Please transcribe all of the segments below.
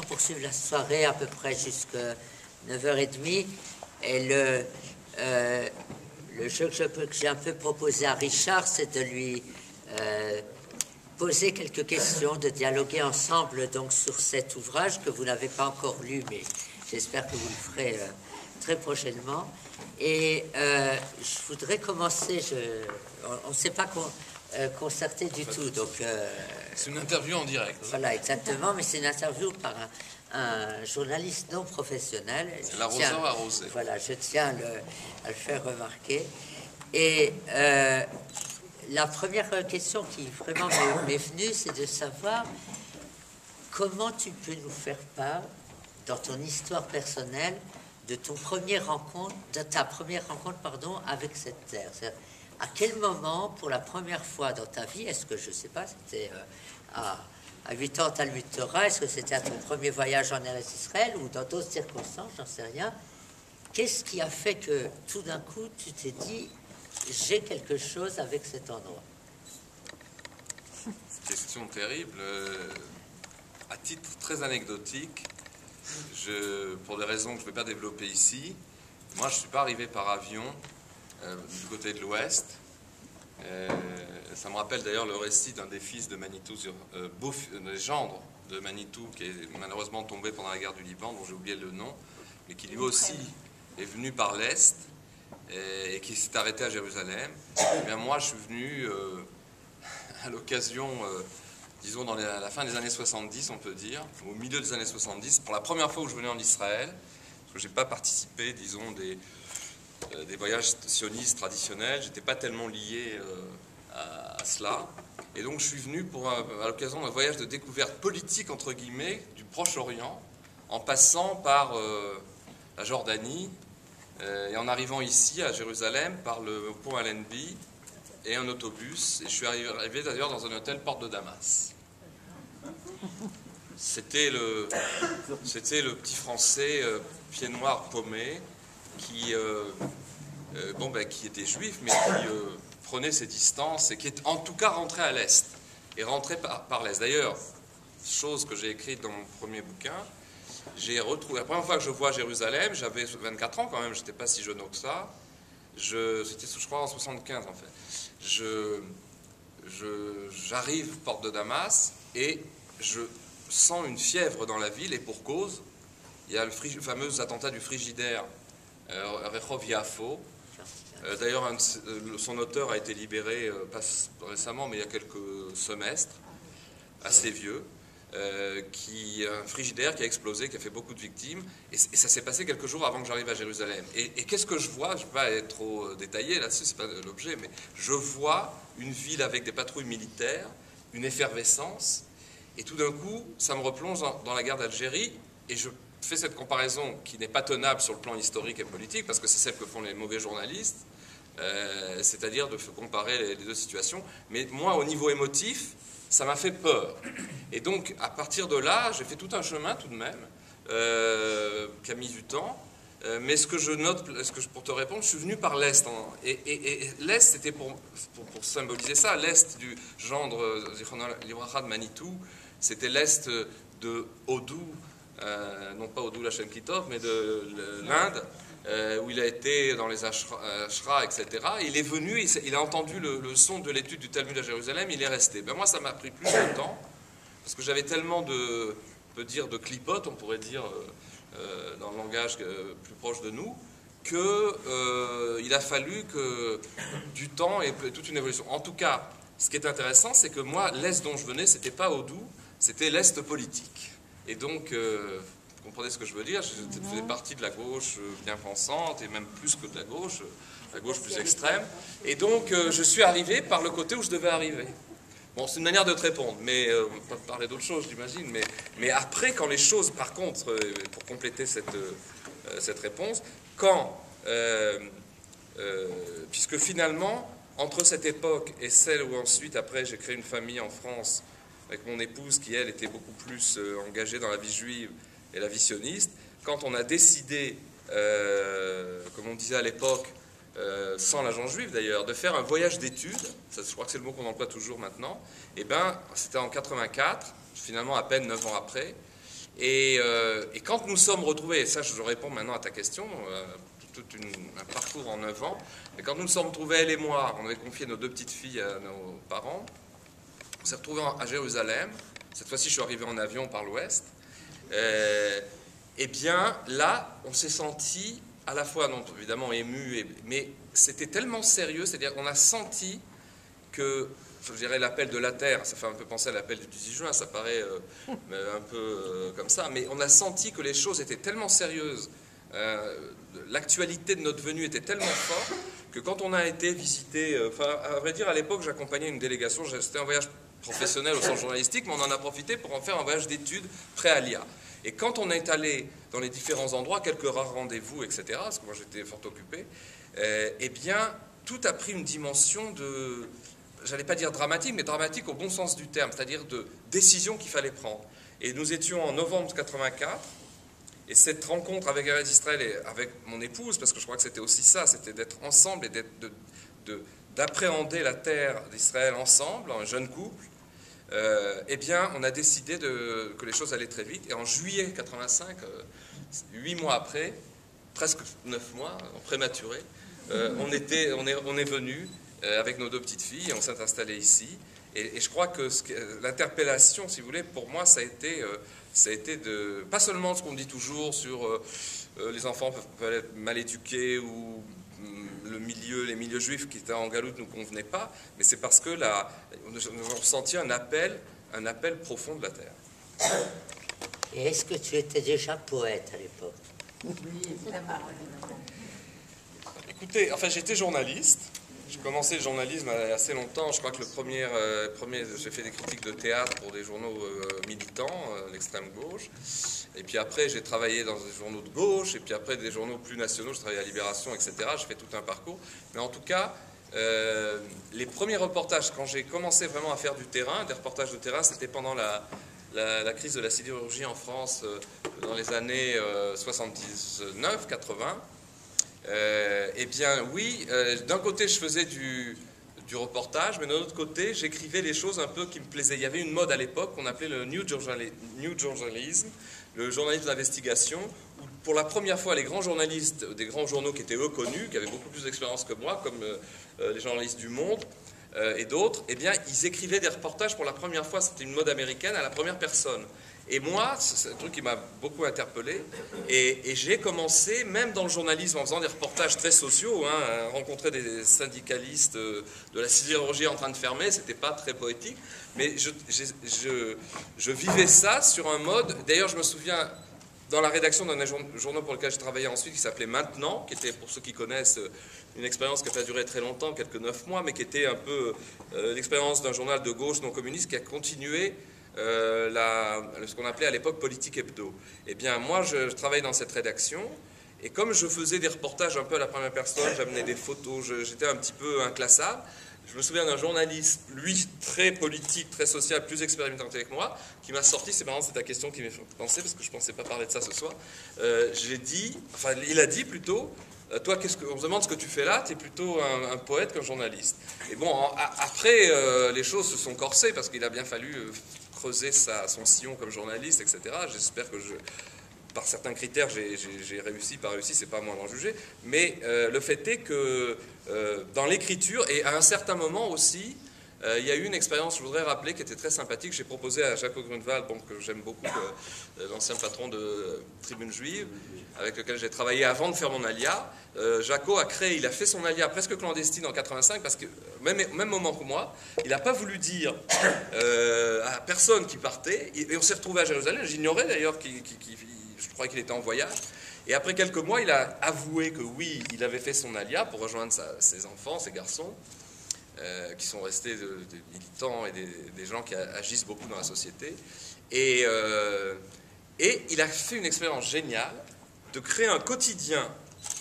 poursuivre la soirée à peu près jusqu'à 9h30. Et le jeu que j'ai un peu proposé à Richard, c'est de lui poser quelques questions, de dialoguer ensemble donc sur cet ouvrage que vous n'avez pas encore lu, mais j'espère que vous le ferez très prochainement. Et je voudrais commencer, on ne s'est pas concerté du tout, donc... c'est une interview en direct. Voilà, exactement, mais c'est une interview par un journaliste non professionnel. C'est l'arroseur arrosé. Voilà, je tiens à le faire remarquer. Et la première question qui vraiment m'est venue, c'est de savoir comment tu peux nous faire part, dans ton histoire personnelle, de ta première rencontre, avec cette terre. À quel moment, pour la première fois dans ta vie, est-ce que, je ne sais pas, c'était à 8 ans, Talmud Torah, est-ce que c'était à ton premier voyage en Eretz Israël ou dans d'autres circonstances, j'en sais rien. Qu'est-ce qui a fait que, tout d'un coup, tu t'es dit, j'ai quelque chose avec cet endroit? Question terrible. À titre très anecdotique, pour des raisons que je ne vais pas développer ici, moi je ne suis pas arrivé par avion du côté de l'Ouest. Ça me rappelle d'ailleurs le récit d'un des fils de Manitou, des gendres de Manitou, qui est malheureusement tombé pendant la guerre du Liban, dont j'ai oublié le nom, mais qui lui aussi est venu par l'Est et qui s'est arrêté à Jérusalem. Et bien moi je suis venu à l'occasion... disons dans la fin des années 70, on peut dire, au milieu des années 70, pour la première fois où je venais en Israël, parce que je n'ai pas participé, disons, des voyages sionistes traditionnels, j'étais pas tellement lié à cela, et donc je suis venu à l'occasion d'un voyage de découverte politique, entre guillemets, du Proche-Orient, en passant par la Jordanie, et en arrivant ici, à Jérusalem, par le pont Allenby, et un autobus, et je suis arrivé d'ailleurs dans un hôtel Porte de Damas. C'était le petit Français pied noir paumé qui était juif, mais qui prenait ses distances et qui est en tout cas rentré à l'Est, et rentré par l'Est. D'ailleurs, chose que j'ai écrite dans mon premier bouquin, j'ai retrouvé, la première fois que je vois Jérusalem, j'avais 24 ans quand même, j'étais pas si jeune que ça, c'était je crois en 75 en fait. J'arrive porte de Damas et je sens une fièvre dans la ville, et pour cause. Il y a le fameux attentat du Frigidaire, Rehov Yafo. D'ailleurs, son auteur a été libéré, pas récemment, mais il y a quelques semestres, assez vieux, un frigidaire qui a explosé, qui a fait beaucoup de victimes, et ça s'est passé quelques jours avant que j'arrive à Jérusalem. Et qu'est-ce que je vois? Je ne vais pas être trop détaillé là-dessus, c'est pas l'objet, mais je vois une ville avec des patrouilles militaires, une effervescence, et tout d'un coup, ça me replonge dans la guerre d'Algérie, et je fais cette comparaison qui n'est pas tenable sur le plan historique et politique, parce que c'est celle que font les mauvais journalistes, c'est-à-dire de comparer les deux situations, mais moi, au niveau émotif, ça m'a fait peur. Et donc, à partir de là, j'ai fait tout un chemin tout de même, qui a mis du temps. Mais ce que je note, pour te répondre, je suis venu par l'Est. Et l'Est, c'était pour symboliser ça. L'Est du gendre Libracha de Manitou, c'était l'Est de Hodou, non pas Hodou la Shem Kitov, mais de l'Inde, où il a été dans les ashras, etc. Et il est venu, il a entendu le son de l'étude du Talmud à Jérusalem, il est resté. Ben moi, ça m'a pris plus de temps, parce que j'avais tellement de clipotes, on pourrait dire, dans le langage plus proche de nous, qu'il a fallu que du temps et toute une évolution. En tout cas, ce qui est intéressant, c'est que moi, l'Est dont je venais, c'était pas Hodou, c'était l'Est politique. Et donc... vous comprenez ce que je veux dire? Je faisais partie de la gauche bien pensante, et même plus que de la gauche plus extrême. Et donc, je suis arrivé par le côté où je devais arriver. Bon, c'est une manière de te répondre, mais on va pas parler d'autre chose, j'imagine. Mais après, quand les choses, par contre, pour compléter cette réponse, puisque finalement, entre cette époque et celle où ensuite, après, j'ai créé une famille en France, avec mon épouse, qui, elle, était beaucoup plus engagée dans la vie juive, et la vie sioniste, quand on a décidé, comme on disait à l'époque, sans l'agent juif d'ailleurs, de faire un voyage d'études, je crois que c'est le mot qu'on emploie toujours maintenant, et bien c'était en 84, finalement à peine 9 ans après, Et quand nous sommes retrouvés, et ça je réponds maintenant à ta question, un parcours en 9 ans, et quand nous nous sommes retrouvés, elle et moi, on avait confié nos 2 petites filles à nos parents, on s'est retrouvés à Jérusalem, cette fois-ci je suis arrivé en avion par l'ouest, et bien là on s'est senti à la fois non, évidemment ému, mais c'était tellement sérieux, c'est-à-dire qu'on a senti que, je dirais l'appel de la Terre, ça fait un peu penser à l'appel du 18 juin, ça paraît un peu comme ça, mais on a senti que les choses étaient tellement sérieuses, l'actualité de notre venue était tellement forte, que quand on a été visiter, à vrai dire à l'époque j'accompagnais une délégation, c'était un voyage professionnel au sens journalistique, mais on en a profité pour en faire un voyage d'études pré-Alia. Et quand on est allé dans les différents endroits, quelques rares rendez-vous, etc., parce que moi j'étais fort occupé, eh bien tout a pris une dimension de, j'allais pas dire dramatique, mais dramatique au bon sens du terme, c'est-à-dire de décision qu'il fallait prendre. Et nous étions en novembre 84, et cette rencontre avec Eretz Israël et avec mon épouse, parce que je crois que c'était aussi ça, c'était d'être ensemble et d'appréhender la terre d'Israël ensemble, un jeune couple, eh bien, on a décidé que les choses allaient très vite. Et en juillet 85, 8 mois après, presque 9 mois, en prématuré, on est venu avec nos 2 petites filles et on s'est installé ici. Et je crois que l'interpellation, si vous voulez, pour moi, ça a été de, pas seulement ce qu'on dit toujours sur les enfants peuvent être mal éduqués ou les milieux juifs qui étaient en Galoute ne nous convenaient pas, mais c'est parce que nous avons ressenti un appel profond de la terre. Et est-ce que tu étais déjà poète à l'époque? Oui, évidemment. Écoutez, enfin j'étais journaliste. J'ai commencé le journalisme assez longtemps. Je crois que le premier j'ai fait des critiques de théâtre pour des journaux militants, l'extrême gauche. Et puis après, j'ai travaillé dans des journaux de gauche. Et puis après, des journaux plus nationaux. J'ai travaillé à Libération, etc. J'ai fait tout un parcours. Mais en tout cas, les premiers reportages, quand j'ai commencé vraiment à faire du terrain, des reportages de terrain, c'était pendant la crise de la sidérurgie en France dans les années 79-80. Eh bien oui, d'un côté je faisais du reportage, mais d'un autre côté j'écrivais les choses un peu qui me plaisaient. Il y avait une mode à l'époque qu'on appelait le New Journalism, le journalisme d'investigation, où pour la première fois les grands journalistes des grands journaux qui étaient eux connus, qui avaient beaucoup plus d'expérience que moi, comme les journalistes du Monde et d'autres, eh bien ils écrivaient des reportages pour la première fois, c'était une mode américaine, à la première personne. Et moi, c'est un truc qui m'a beaucoup interpellé, et j'ai commencé, même dans le journalisme, en faisant des reportages très sociaux, rencontrer des syndicalistes de la sidérurgie en train de fermer, c'était pas très poétique, mais je vivais ça sur un mode, d'ailleurs je me souviens, dans la rédaction d'un journal pour lequel j'ai travaillé ensuite, qui s'appelait Maintenant, qui était, pour ceux qui connaissent, une expérience qui n'a pas duré très longtemps, quelques 9 mois, mais qui était un peu l'expérience d'un journal de gauche non communiste qui a continué ce qu'on appelait à l'époque Politique Hebdo. Eh bien, moi, je travaillais dans cette rédaction, et comme je faisais des reportages un peu à la première personne, j'amenais des photos, j'étais un petit peu inclassable. Je me souviens d'un journaliste, lui, très politique, très social, plus expérimenté avec moi, qui m'a sorti, c'est marrant, c'est ta question qui m'a fait penser, parce que je ne pensais pas parler de ça ce soir. Il a dit plutôt, toi, on se demande ce que tu fais là, tu es plutôt un poète qu'un journaliste. Et bon, après, les choses se sont corsées, parce qu'il a bien fallu creuser son sillon comme journaliste, etc. J'espère que par certains critères, j'ai réussi, pas réussi, c'est pas à moi d'en juger. Mais le fait est que dans l'écriture, et à un certain moment aussi, il y a eu une expérience, je voudrais rappeler, qui était très sympathique. J'ai proposé à Jaco Grunewald, que j'aime beaucoup, l'ancien patron de Tribune Juive, avec lequel j'ai travaillé avant de faire mon alia. Jaco il a fait son alia presque clandestine en 85, parce que, même moment que moi, il n'a pas voulu dire à personne qui partait, et on s'est retrouvé à Jérusalem. J'ignorais d'ailleurs je croyais qu'il était en voyage. Et après quelques mois, il a avoué que oui, il avait fait son alia pour rejoindre ses enfants, ses garçons, qui sont restés des militants et des gens qui agissent beaucoup dans la société. Et il a fait une expérience géniale de créer un quotidien.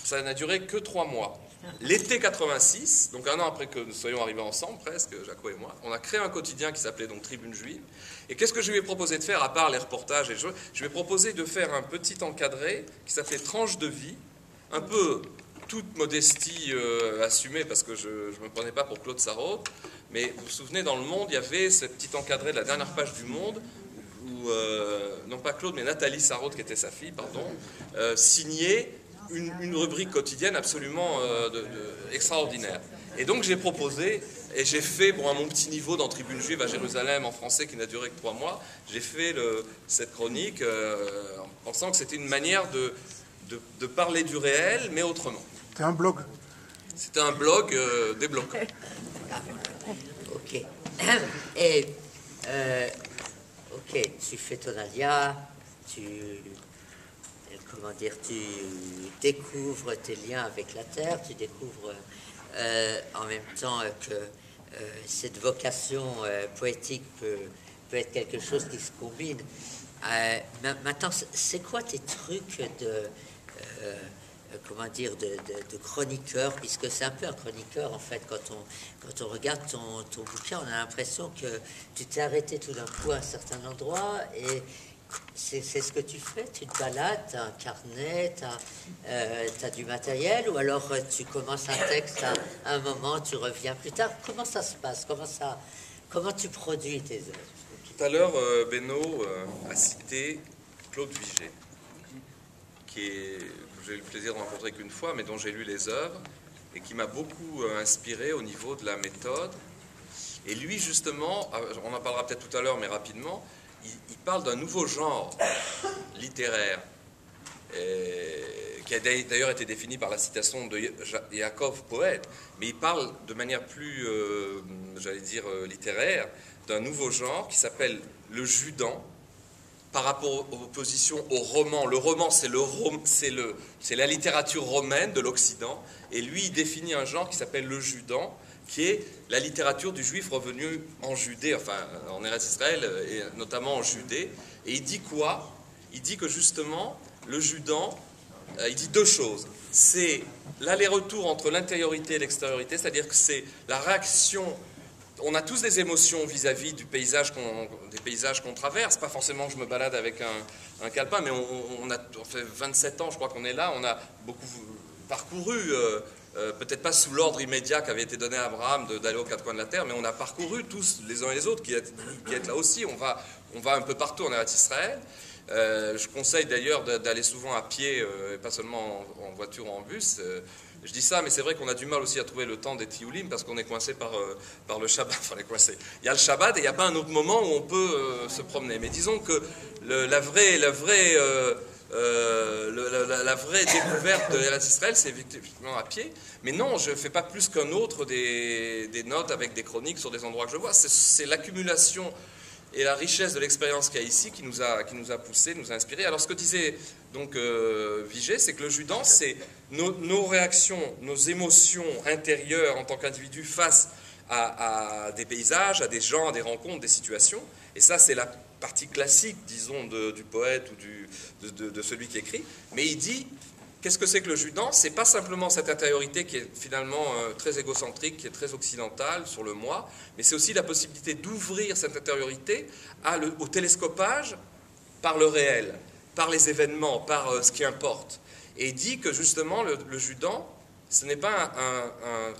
Ça n'a duré que 3 mois. L'été 86, donc 1 an après que nous soyons arrivés ensemble, presque, Jaco et moi, on a créé un quotidien qui s'appelait donc Tribune Juive. Et qu'est-ce que je lui ai proposé de faire, à part les reportages et les choses? Je lui ai proposé de faire un petit encadré qui s'appelait Tranche de vie, un peu toute modestie assumée, parce que je ne me prenais pas pour Claude Sarraute, mais vous vous souvenez, dans Le Monde, il y avait ce petit encadré de la dernière page du Monde, où où, non pas Claude, mais Nathalie Sarraute, qui était sa fille, pardon, signait une rubrique quotidienne absolument extraordinaire. Et donc j'ai proposé, et j'ai fait, bon, à mon petit niveau dans Tribune Juive à Jérusalem en français qui n'a duré que 3 mois, j'ai fait cette chronique en pensant que c'était une manière de parler du réel, mais autrement. C'était un blog. C'était un blog débloquant. Ok. Et, ok, tu fais ton alia, comment dire, tu découvres tes liens avec la terre, tu découvres en même temps que cette vocation poétique peut être quelque chose qui se combine. Maintenant, c'est quoi tes trucs comment dire, de chroniqueur, puisque c'est un peu un chroniqueur en fait. Quand on regarde ton bouquin, on a l'impression que tu t'es arrêté tout d'un coup à un certain endroit et c'est ce que tu fais. Tu te balades, tu as un carnet, tu as du matériel, ou alors tu commences un texte à un moment, tu reviens plus tard. Comment ça se passe? Comment tu produis tes œuvres? Tout à l'heure, Beno a cité Claude Vigée, que j'ai eu le plaisir de rencontrer qu'une fois, mais dont j'ai lu les œuvres, et qui m'a beaucoup inspiré au niveau de la méthode. Et lui, justement, on en parlera peut-être tout à l'heure, mais rapidement, il parle d'un nouveau genre littéraire, qui a d'ailleurs été défini par la citation de Yaakov, poète, mais il parle de manière plus, j'allais dire, littéraire, d'un nouveau genre qui s'appelle le judan, par rapport aux oppositions au roman. Le roman, c'est la littérature romaine de l'Occident, et lui, il définit un genre qui s'appelle le judan, qui est la littérature du juif revenu en Judée, enfin en Eretz Israël, et notamment en Judée. Et il dit quoi? Il dit que justement, le judan, il dit 2 choses. C'est l'aller-retour entre l'intériorité et l'extériorité, c'est-à-dire que c'est la réaction. On a tous des émotions vis-à-vis des paysages qu'on traverse. Pas forcément que je me balade avec un calepin, mais on fait 27 ans, je crois qu'on est là. On a beaucoup parcouru, peut-être pas sous l'ordre immédiat qui avait été donné à Abraham d'aller aux 4 coins de la terre, mais on a parcouru tous les uns et les autres, qui êtes là aussi. On va un peu partout en Eretz Israël. Je conseille d'ailleurs d'aller souvent à pied, pas seulement en voiture ou en bus. Je dis ça, mais c'est vrai qu'on a du mal aussi à trouver le temps des tioulim parce qu'on est coincé par le Shabbat. Enfin, on est coincé. Il y a le Shabbat et il n'y a pas un autre moment où on peut se promener. Mais disons que la vraie découverte de l'Eretz Israël, c'est effectivement à pied. Mais non, je ne fais pas plus qu'un autre des notes avec des chroniques sur des endroits que je vois. C'est l'accumulation et la richesse de l'expérience qu'il y a ici qui nous a poussé, nous a inspiré. Alors ce que disait donc Vigée, c'est que le judan, c'est nos réactions, nos émotions intérieures en tant qu'individu face à des paysages, à des gens, à des rencontres, des situations. Et ça, c'est la partie classique, disons, du poète ou de celui qui écrit. Mais il dit, qu'est-ce que c'est que le judan? C'est pas simplement cette intériorité qui est finalement très égocentrique, qui est très occidentale sur le moi, mais c'est aussi la possibilité d'ouvrir cette intériorité au télescopage par le réel, par les événements, par ce qui importe. Et il dit que justement le judan, ce n'est pas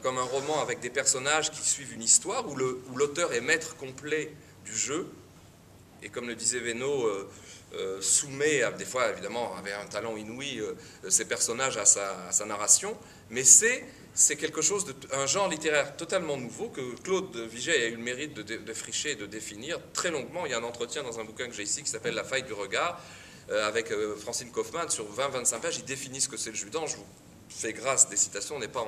comme un roman avec des personnages qui suivent une histoire où l'auteur est maître complet du jeu, et comme le disait Beno, soumet, des fois évidemment avec un talent inouï, ses personnages à sa narration, mais c'est quelque chose un genre littéraire totalement nouveau que Claude Vigée a eu le mérite de défricher et de définir très longuement. Il y a un entretien dans un bouquin que j'ai ici qui s'appelle La faille du regard, avec Francine Kaufmann, sur 20-25 pages. Il définit ce que c'est le judan. Je vous fais grâce des citations, on n'est pas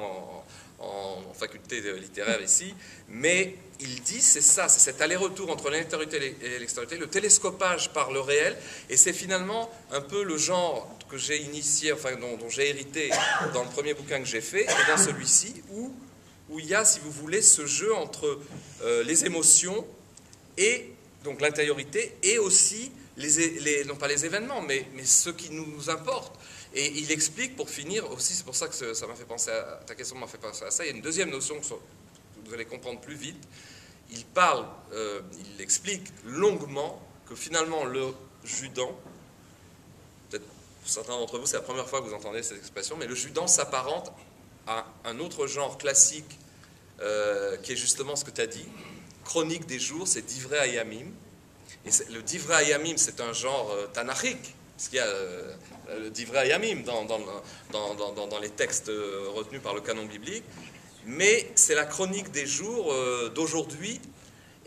en faculté littéraire ici, mais il dit c'est ça, c'est cet aller-retour entre l'intériorité et l'extériorité, le télescopage par le réel, et c'est finalement un peu le genre que j'ai initié, enfin dont j'ai hérité dans le premier bouquin que j'ai fait, et dans celui-ci, où il y a, si vous voulez, ce jeu entre les émotions et donc l'intériorité, et aussi non pas les événements, mais ce qui nous importe. Et il explique, pour finir aussi, c'est pour ça que ça m'a fait penser à ta question, m'a fait penser à ça, il y a une deuxième notion que vous allez comprendre plus vite. Il explique longuement que finalement le judan, peut-être pour certains d'entre vous c'est la première fois que vous entendez cette expression, mais le judan s'apparente à un autre genre classique qui est justement ce que tu as dit, chronique des jours, c'est Divrei Hayamim. Et le Divrei Hayamim, c'est un genre tanachique, parce qu'il y a le Divrei Hayamim dans les textes retenus par le canon biblique, mais c'est la chronique des jours d'aujourd'hui,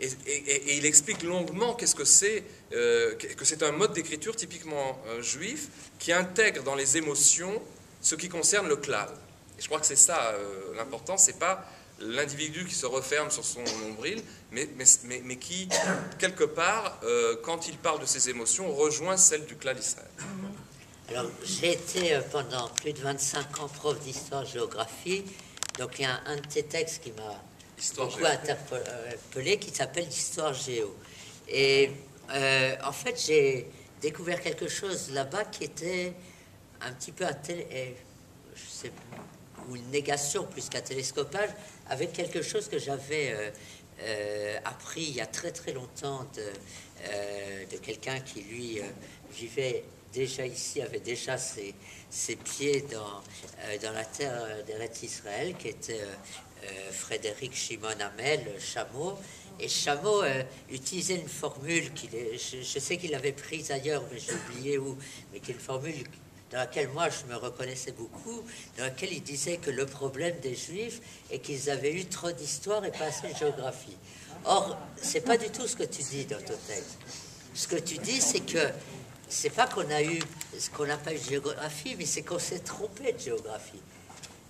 et il explique longuement qu'est-ce que c'est, que c'est un mode d'écriture typiquement juif qui intègre dans les émotions ce qui concerne le klal. Et je crois que c'est ça l'important, c'est pas l'individu qui se referme sur son nombril, mais qui, quelque part, quand il parle de ses émotions, rejoint celle du klal Israël. Alors, j'ai été pendant plus de 25 ans prof d'histoire-géographie, donc il y a un de tes textes qui m'a beaucoup interpellé, qui s'appelle l'histoire géo. Et en fait, j'ai découvert quelque chose là-bas qui était un petit peu ou une négation plus qu'un télescopage, avec quelque chose que j'avais appris il y a très très longtemps de quelqu'un qui lui vivait déjà ici, avait déjà ses pieds dans la terre d'Eretz Israël, qui était Frédéric Shimon Hamel, Chameau. Et Chameau utilisait une formule je sais qu'il l'avait prise ailleurs, mais j'ai oublié où, mais qui est une formule dans laquelle moi je me reconnaissais beaucoup, dans laquelle il disait que le problème des Juifs est qu'ils avaient eu trop d'histoire et pas assez de géographie. Or, c'est pas du tout ce que tu dis dans ton texte. Ce que tu dis, c'est que c'est pas qu'on n'a pas eu de géographie, mais c'est qu'on s'est trompé de géographie.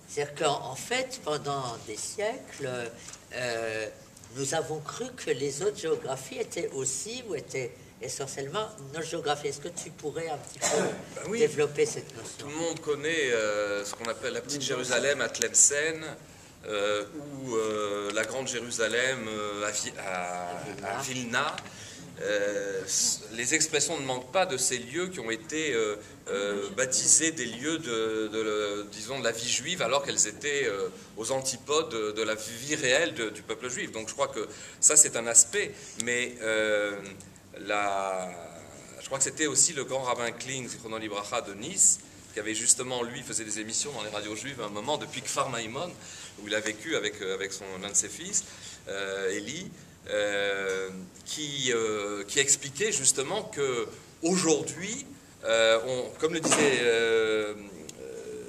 C'est-à-dire qu'en fait, pendant des siècles, nous avons cru que les autres géographies étaient aussi ou étaient essentiellement nos géographies. Est-ce que tu pourrais un petit peu développer cette notion? Tout le monde connaît ce qu'on appelle la petite Jérusalem à Tlemcen, ou la grande Jérusalem à Vilna. Les expressions ne manquent pas de ces lieux qui ont été baptisés des lieux disons, de la vie juive, alors qu'elles étaient aux antipodes de la vie réelle du peuple juif. Donc je crois que ça c'est un aspect, mais je crois que c'était aussi le grand rabbin Kling, Zichrono Libracha, de Nice, qui avait justement, lui, faisait des émissions dans les radios juives à un moment, depuis Kfar Maïmon, où il a vécu avec l'un de ses fils, Eli, qui expliquait justement que aujourd'hui, comme le disait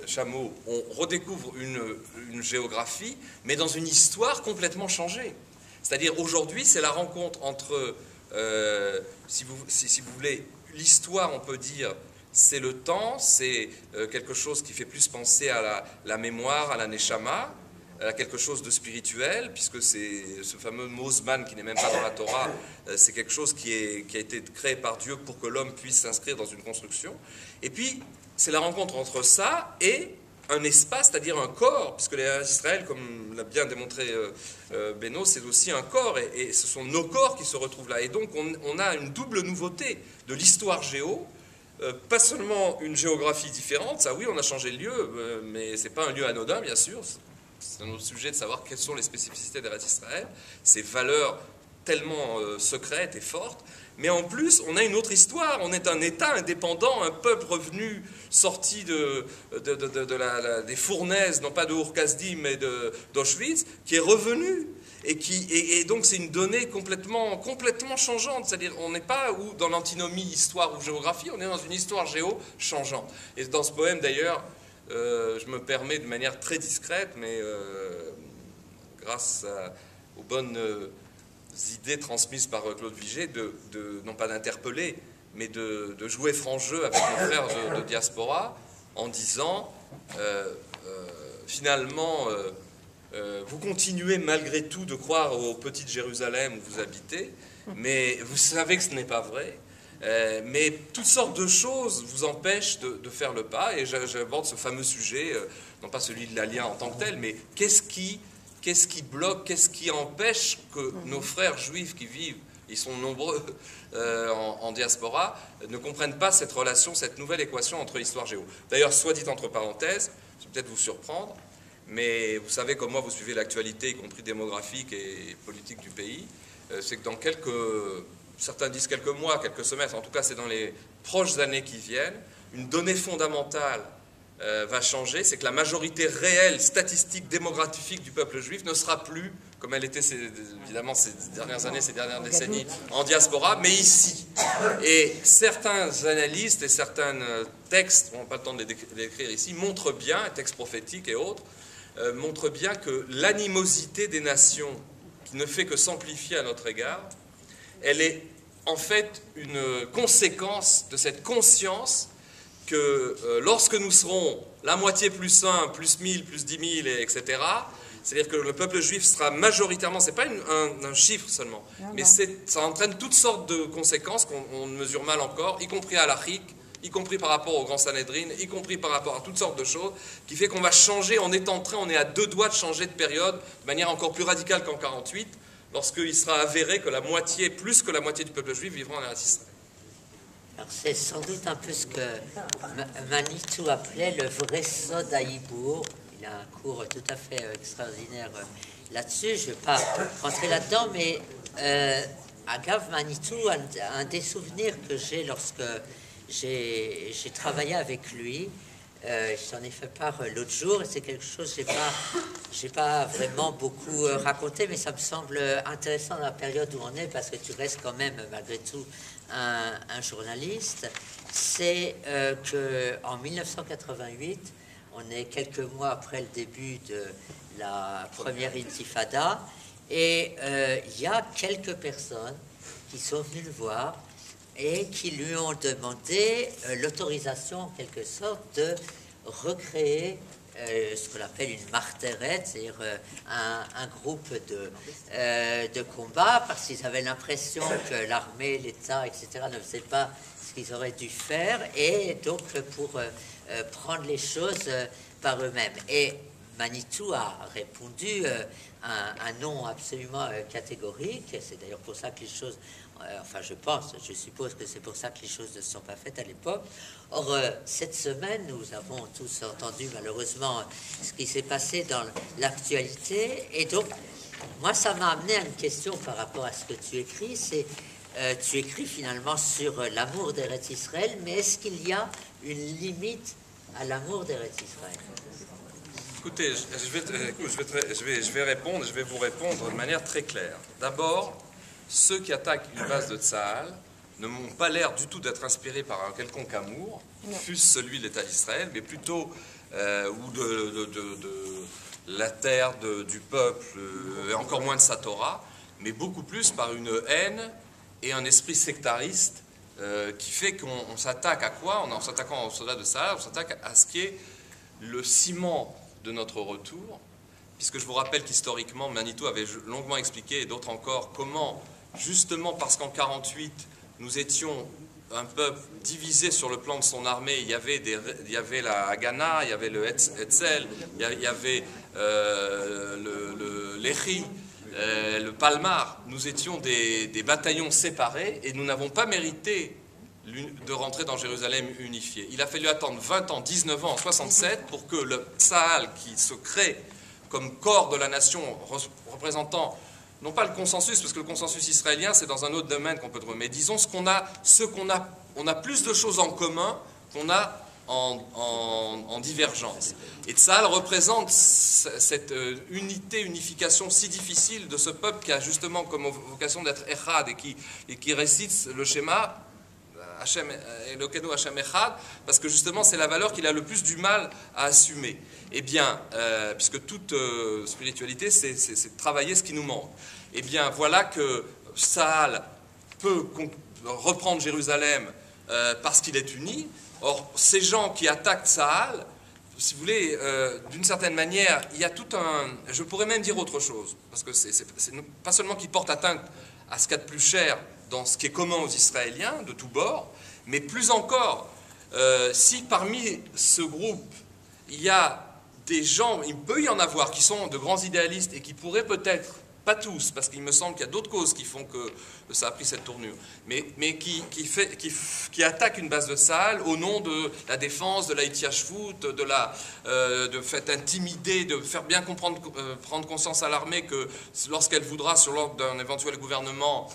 Chameau, on redécouvre une géographie, mais dans une histoire complètement changée. C'est-à-dire aujourd'hui, c'est la rencontre entre, si vous voulez, l'histoire, on peut dire, c'est le temps, c'est quelque chose qui fait plus penser à la mémoire, à la neshama, à quelque chose de spirituel, puisque c'est ce fameux mot Zman qui n'est même pas dans la Torah, c'est quelque chose qui a été créé par Dieu pour que l'homme puisse s'inscrire dans une construction. Et puis, c'est la rencontre entre ça et un espace, c'est-à-dire un corps, puisque l'Israël, comme l'a bien démontré Beno, c'est aussi un corps, et ce sont nos corps qui se retrouvent là. Et donc, on a une double nouveauté de l'histoire géo, pas seulement une géographie différente, ça oui, on a changé de lieu, mais c'est pas un lieu anodin, bien sûr. C'est un autre sujet de savoir quelles sont les spécificités d'Eretz Israël, ces valeurs tellement secrètes et fortes. Mais en plus, on a une autre histoire. On est un État indépendant, un peuple revenu, sorti des fournaises, non pas de Ur-Kasdim, mais d'Auschwitz, qui est revenu. Et donc, c'est une donnée complètement changeante. C'est-à-dire, on n'est pas dans l'antinomie histoire ou géographie, on est dans une histoire géo changeante. Et dans ce poème, d'ailleurs, je me permets de manière très discrète, mais grâce aux bonnes idées transmises par Claude Vigée, non pas d'interpeller, mais de jouer franc jeu avec mon frère de diaspora, en disant, finalement, vous continuez malgré tout de croire aux petites Jérusalem où vous habitez, mais vous savez que ce n'est pas vrai. Mais toutes sortes de choses vous empêchent de faire le pas, et j'aborde ce fameux sujet, non pas celui de l'alien en tant que tel, mais qu'est-ce qui bloque, qu'est-ce qui empêche que nos frères juifs qui vivent, ils sont nombreux en diaspora, ne comprennent pas cette relation, cette nouvelle équation entre histoire et géo. D'ailleurs, soit dit entre parenthèses, ça va peut-être vous surprendre, mais vous savez comme moi vous suivez l'actualité, y compris démographique et politique du pays, c'est que dans certains disent quelques mois, quelques semestres, en tout cas c'est dans les proches années qui viennent, une donnée fondamentale va changer, c'est que la majorité réelle, statistique, démographique du peuple juif ne sera plus, comme elle était évidemment ces dernières années, ces dernières décennies, en diaspora, mais ici. Et certains analystes et certains textes, on n'a pas le temps de les décrire ici, montrent bien, textes prophétiques et autres, montrent bien que l'animosité des nations, qui ne fait que s'amplifier à notre égard, elle est en fait une conséquence de cette conscience que lorsque nous serons la moitié plus 1, plus 1000, plus 10 000, etc., c'est-à-dire que le peuple juif sera majoritairement, ce n'est pas un chiffre seulement, mais ça entraîne toutes sortes de conséquences qu'on mesure mal encore, y compris à l'Afrique, y compris par rapport au Grand Sanhédrin, y compris par rapport à toutes sortes de choses, qui fait qu'on va changer, on est à 2 doigts de changer de période, de manière encore plus radicale qu'en 48, lorsqu'il sera avéré que plus que la moitié du peuple juif vivra en Eretz Israël. Alors c'est sans doute un peu ce que Manitou appelait le vrai Sod Haïbour. Il a un cours tout à fait extraordinaire là-dessus. Je ne vais pas rentrer là-dedans, mais Agav Manitou, un des souvenirs que j'ai lorsque j'ai travaillé avec lui, j'en ai fait part l'autre jour, et c'est quelque chose que j'ai pas vraiment beaucoup raconté, mais ça me semble intéressant dans la période où on est, parce que tu restes quand même, malgré tout, un journaliste. C'est qu'en 1988, on est quelques mois après le début de la première intifada, et il y a quelques personnes qui sont venues le voir et qui lui ont demandé l'autorisation, en quelque sorte, de recréer ce qu'on appelle une marteret, c'est-à-dire un groupe de combat, parce qu'ils avaient l'impression que l'armée, l'État, etc., ne faisaient pas ce qu'ils auraient dû faire, et donc pour prendre les choses par eux-mêmes. Et Manitou a répondu un non absolument catégorique, et c'est d'ailleurs pour ça que les choses... Enfin, je suppose que c'est pour ça que les choses ne se sont pas faites à l'époque. Or, cette semaine, nous avons tous entendu malheureusement ce qui s'est passé dans l'actualité. Et donc, moi, ça m'a amené à une question par rapport à ce que tu écris. C'est, tu écris finalement sur l'amour d'Eretz Israël, mais est-ce qu'il y a une limite à l'amour d'Eretz Israël? Écoutez, je vais vous répondre de manière très claire. D'abord, ceux qui attaquent une base de Tsahal ne m'ont pas l'air du tout d'être inspirés par un quelconque amour, fût-ce celui de l'État d'Israël, mais plutôt ou de la terre, du peuple, et encore moins de sa Torah, mais beaucoup plus par une haine et un esprit sectariste qui fait qu'on s'attaque à quoi? En s'attaquant aux soldats de Tsahal, on s'attaque à ce qui est le ciment de notre retour, puisque je vous rappelle qu'historiquement, Manitou avait longuement expliqué, et d'autres encore, comment, justement parce qu'en 1948, nous étions un peuple divisé sur le plan de son armée, il y avait la Haganah, il y avait le Hetzel, il y avait l'Echi, le Palmar, nous étions des bataillons séparés, et nous n'avons pas mérité de rentrer dans Jérusalem unifiée. Il a fallu attendre 20 ans, 19 ans, en 67, pour que le Tsahal, qui se crée comme corps de la nation, représentant, non pas le consensus, parce que le consensus israélien, c'est dans un autre domaine qu'on peut trouver, mais disons on a plus de choses en commun qu'on a en divergence. Et Tsahal représente cette unification si difficile de ce peuple qui a justement comme vocation d'être Echad et qui récite le schéma Hashem, Elokeinu Hashem Echad, parce que justement c'est la valeur qu'il a le plus du mal à assumer. Eh bien, puisque toute spiritualité, c'est de travailler ce qui nous manque. Eh bien, voilà que Tsahal peut reprendre Jérusalem parce qu'il est uni. Or, ces gens qui attaquent Tsahal, si vous voulez, d'une certaine manière, il y a tout un... Je pourrais même dire autre chose, parce que c'est pas seulement qu'ils portent atteinte à ce qu'il y a de plus cher dans ce qui est commun aux Israéliens, de tous bords, mais plus encore, si parmi ce groupe, il y a des gens, il peut y en avoir, qui sont de grands idéalistes et qui pourraient peut-être pas tous, parce qu'il me semble qu'il y a d'autres causes qui font que ça a pris cette tournure, mais qui attaque une base de Tsahal au nom de la défense, de la Hitiyashvut, de fait intimider, de faire bien comprendre, prendre conscience à l'armée que lorsqu'elle voudra, sur l'ordre d'un éventuel gouvernement,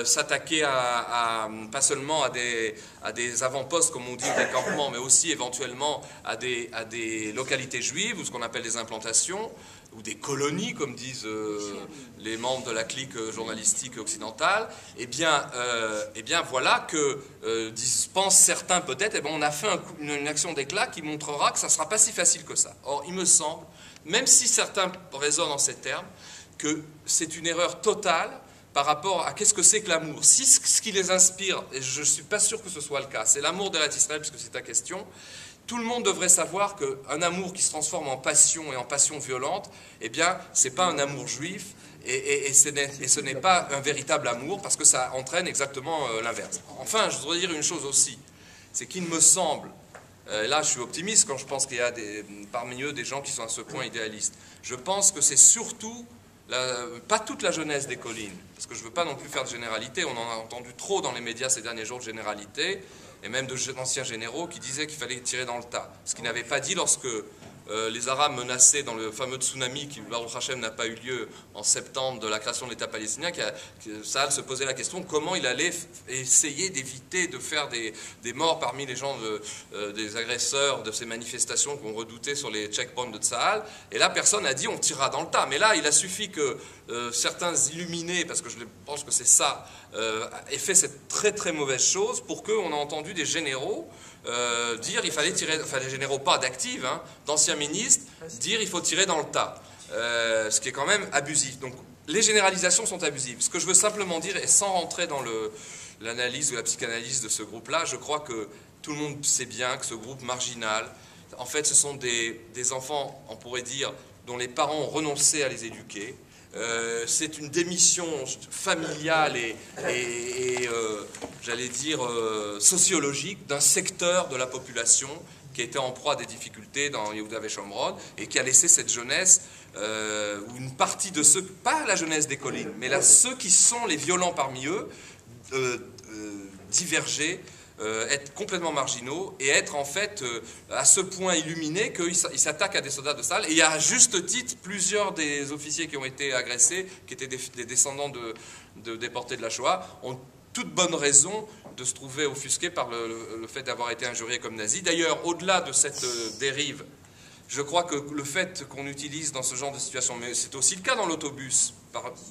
s'attaquer pas seulement à des avant-postes, comme on dit, des campements, mais aussi éventuellement à des localités juives, ou ce qu'on appelle des implantations, ou des colonies, comme disent les membres de la clique journalistique occidentale, eh bien voilà que, pensent certains peut-être, eh bien, on a fait une action d'éclat qui montrera que ça ne sera pas si facile que ça. Or, il me semble, même si certains raisonnent en ces termes, que c'est une erreur totale par rapport à qu'est-ce que c'est que l'amour. Si ce qui les inspire, et je ne suis pas sûr que ce soit le cas, c'est l'amour d'Eretz Israël, puisque c'est ta question, tout le monde devrait savoir qu'un amour qui se transforme en passion et en passion violente, eh bien, ce n'est pas un amour juif, et ce n'est pas un véritable amour, parce que ça entraîne exactement l'inverse. Enfin, je voudrais dire une chose aussi, c'est qu'il me semble, là je suis optimiste quand je pense qu'il y a parmi eux des gens qui sont à ce point idéalistes, je pense que c'est surtout pas toute la jeunesse des collines, parce que je ne veux pas non plus faire de généralité, on en a entendu trop dans les médias ces derniers jours de généralité, et même d'anciens généraux qui disaient qu'il fallait tirer dans le tas. Ce qu'ils n'avaient pas dit lorsque les Arabes menaçaient dans le fameux tsunami qui, Baruch Hashem, n'a pas eu lieu en septembre de la création de l'État palestinien, Tsahal se posait la question comment il allait essayer d'éviter de faire des morts parmi les gens, des agresseurs de ces manifestations qu'on redoutait sur les checkpoints de Tsahal. Et là, personne n'a dit on tirera dans le tas. Mais là, il a suffi que certains illuminés, parce que je pense que c'est ça, aient fait cette très très mauvaise chose pour qu'on a entendu des généraux dire il fallait tirer, enfin les généraux pas d'actifs, hein, d'anciens ministres, dire il faut tirer dans le tas, ce qui est quand même abusif. Donc les généralisations sont abusives. Ce que je veux simplement dire, et sans rentrer dans l'analyse ou la psychanalyse de ce groupe-là, je crois que tout le monde sait bien que ce groupe marginal, en fait ce sont des enfants, on pourrait dire, dont les parents ont renoncé à les éduquer. C'est une démission familiale et j'allais dire sociologique d'un secteur de la population qui était en proie à des difficultés dans Yehuda Shomron et qui a laissé cette jeunesse, ou une partie de ceux, pas la jeunesse des collines, mais là, ceux qui sont les violents parmi eux, diverger, être complètement marginaux et être en fait à ce point illuminés qu'ils s'attaquent à des soldats de Tsahal. Et il y a à juste titre plusieurs des officiers qui ont été agressés, qui étaient des descendants de déportés de la Shoah, ont toute bonne raison de se trouver offusqués par le fait d'avoir été injuriés comme nazis. D'ailleurs, au-delà de cette dérive, je crois que le fait qu'on utilise dans ce genre de situation, mais c'est aussi le cas dans l'autobus,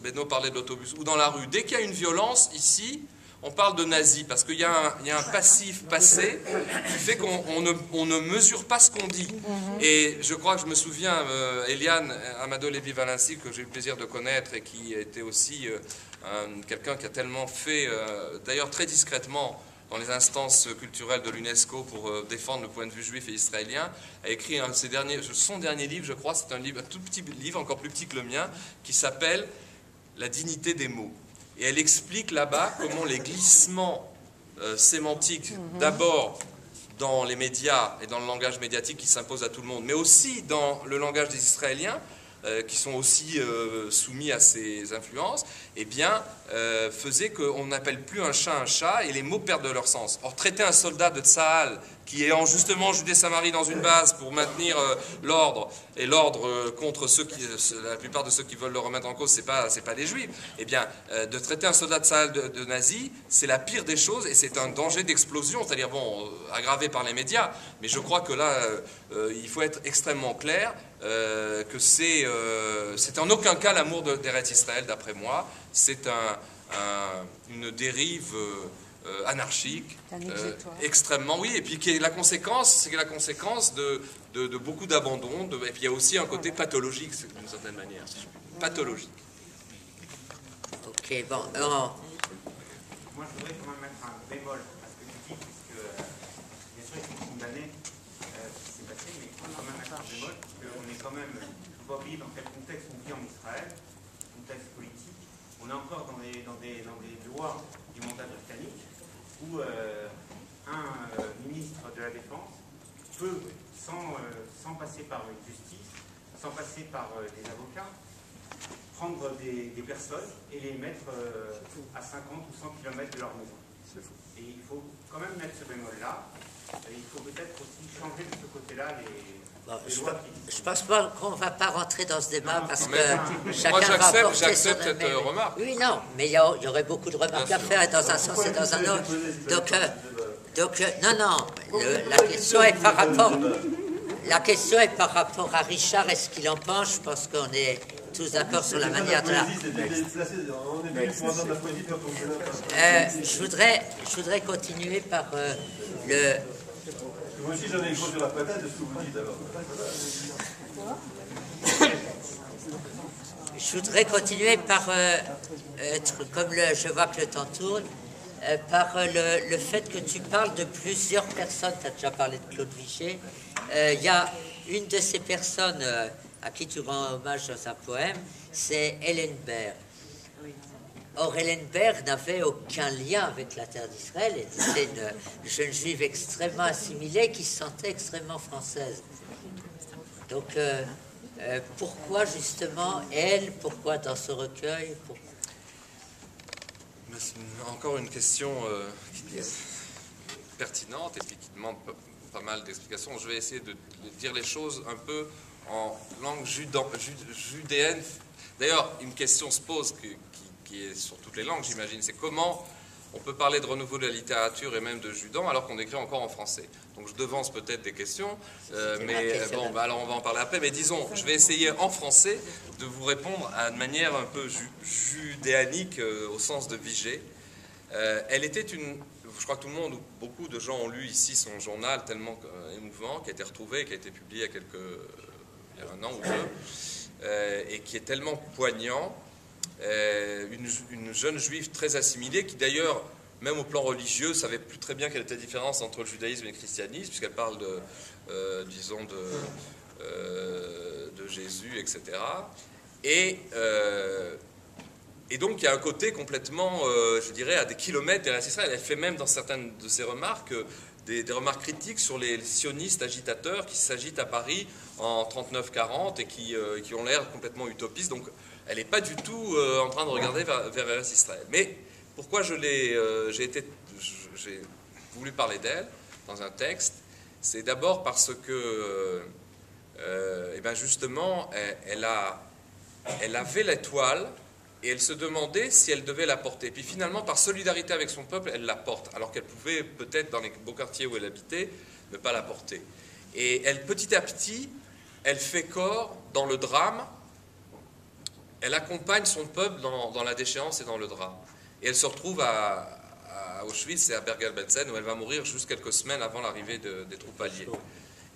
Beno parlait de l'autobus, ou dans la rue, dès qu'il y a une violence ici, on parle de nazis, parce qu'il y a un passif passé qui fait qu'on ne mesure pas ce qu'on dit. Et je crois que je me souviens, Eliane Amado Lévy-Valency, que j'ai eu le plaisir de connaître, et qui était aussi quelqu'un qui a tellement fait, d'ailleurs très discrètement, dans les instances culturelles de l'UNESCO pour défendre le point de vue juif et israélien, a écrit son dernier livre, je crois, c'est un tout petit livre, encore plus petit que le mien, qui s'appelle « La dignité des mots ». Et elle explique là-bas comment les glissements sémantiques, d'abord dans les médias et dans le langage médiatique qui s'impose à tout le monde, mais aussi dans le langage des Israéliens, qui sont aussi soumis à ces influences, eh bien, faisaient qu'on n'appelle plus un chat et les mots perdent de leur sens. Or, traiter un soldat de Tsahal qui est justement en Judée-Samarie dans une base pour maintenir l'ordre, et l'ordre contre la plupart de ceux qui veulent le remettre en cause, c'est pas les Juifs, eh bien, de traiter un soldat de Tsahal de nazi, c'est la pire des choses, et c'est un danger d'explosion, c'est-à-dire, bon, aggravé par les médias, mais je crois que là, il faut être extrêmement clair, que c'est en aucun cas l'amour d'Eretz Israël, d'après moi, c'est une dérive anarchique, extrêmement, oui, et puis qui est la conséquence, de beaucoup d'abandon, et puis il y a aussi un côté pathologique, d'une certaine manière, pathologique. Ok, bon, Moi, je voudrais quand même mettre un bémol à ce que tu dis, puisque, bien sûr, il faut condamner ce qui s'est passé, mais il faut quand même mettre un bémol, parce qu'on est quand même, il ne faut pas oublier dans quel contexte on vit en Israël, contexte politique. On est encore dans des lois du mandat britannique, où un ministre de la Défense peut, sans passer par une justice, sans passer par des avocats, prendre des personnes et les mettre à 50 ou 100 km de leur maison. Et il faut quand même mettre ce bémol-là. Il faut peut-être aussi changer de ce côté-là les lois qui... Je pense pas qu'on va pas rentrer dans ce débat parce que Moi, chacun va apporter j'accepte son cette avis. remarque. Oui, non, mais il y aurait beaucoup de remarques à faire dans un sens et dans un autre. Donc, non, la question est par rapport... La question est par rapport à Richard et ce qu'il en pense. Je pense qu'on est tous d'accord sur la manière de la... Je voudrais continuer par le... Moi aussi j'en ai gros sur la patate de ce que vous dites alors. Je voudrais continuer par, comme je vois que le temps tourne, par le fait que tu parles de plusieurs personnes. Tu as déjà parlé de Claude Vigée. Il y a une de ces personnes à qui tu rends hommage dans un poème, c'est Hélène Baird. Or, Hélène Baird n'avait aucun lien avec la terre d'Israël. Elle était une jeune juive extrêmement assimilée qui se sentait extrêmement française. Donc, pourquoi justement elle? Pourquoi dans ce recueil? Encore une question qui est pertinente et puis qui demande pas mal d'explications. Je vais essayer de dire les choses un peu en langue judéenne. D'ailleurs, une question se pose qui est sur toutes les langues, j'imagine, c'est comment on peut parler de renouveau de la littérature et même de Judan alors qu'on écrit encore en français. Donc je devance peut-être des questions, mais bon, alors on va en parler après. Mais disons, je vais essayer en français de vous répondre de manière un peu judéanique au sens de Vigée. Elle était je crois que tout le monde, ou beaucoup de gens ont lu ici son journal tellement émouvant, qui a été retrouvé, qui a été publié il y a un an ou deux, et qui est tellement poignant. Une jeune juive très assimilée qui d'ailleurs, même au plan religieux, savait plus très bien quelle était la différence entre le judaïsme et le christianisme, puisqu'elle parle disons de Jésus, etc. Et donc il y a un côté complètement, je dirais, à des kilomètres derrière Israël. Elle fait même dans certaines de ses remarques des remarques critiques sur les sionistes agitateurs qui s'agitent à Paris en 39-40 et qui ont l'air complètement utopistes. Donc elle n'est pas du tout en train de regarder vers Israël. Mais pourquoi j'ai voulu parler d'elle dans un texte, c'est d'abord parce que, justement, elle avait l'étoile et elle se demandait si elle devait la porter. Puis finalement, par solidarité avec son peuple, elle la porte, alors qu'elle pouvait peut-être, dans les beaux quartiers où elle habitait, ne pas la porter. Et elle, petit à petit, elle fait corps dans le drame. Elle accompagne son peuple dans la déchéance et dans le drame. Et elle se retrouve à Auschwitz et à Bergen-Belsen, où elle va mourir juste quelques semaines avant l'arrivée des troupes alliées.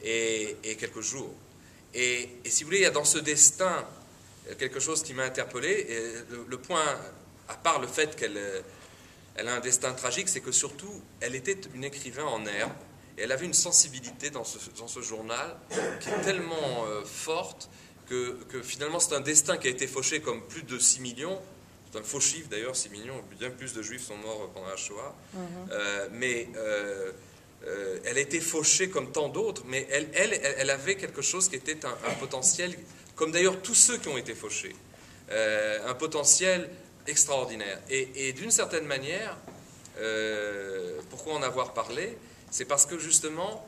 Et quelques jours. Et si vous voulez, il y a dans ce destin quelque chose qui m'a interpellé. Et le point, à part le fait qu'elle a un destin tragique, c'est que surtout, elle était une écrivain en herbe. Et elle avait une sensibilité dans ce journal qui est tellement forte que finalement c'est un destin qui a été fauché comme plus de 6 millions, c'est un faux chiffre d'ailleurs, 6 millions, bien plus de juifs sont morts pendant la Shoah, elle a été fauchée comme tant d'autres, mais elle avait quelque chose qui était un potentiel, comme d'ailleurs tous ceux qui ont été fauchés, un potentiel extraordinaire. Et d'une certaine manière, pourquoi en avoir parlé? C'est parce que justement,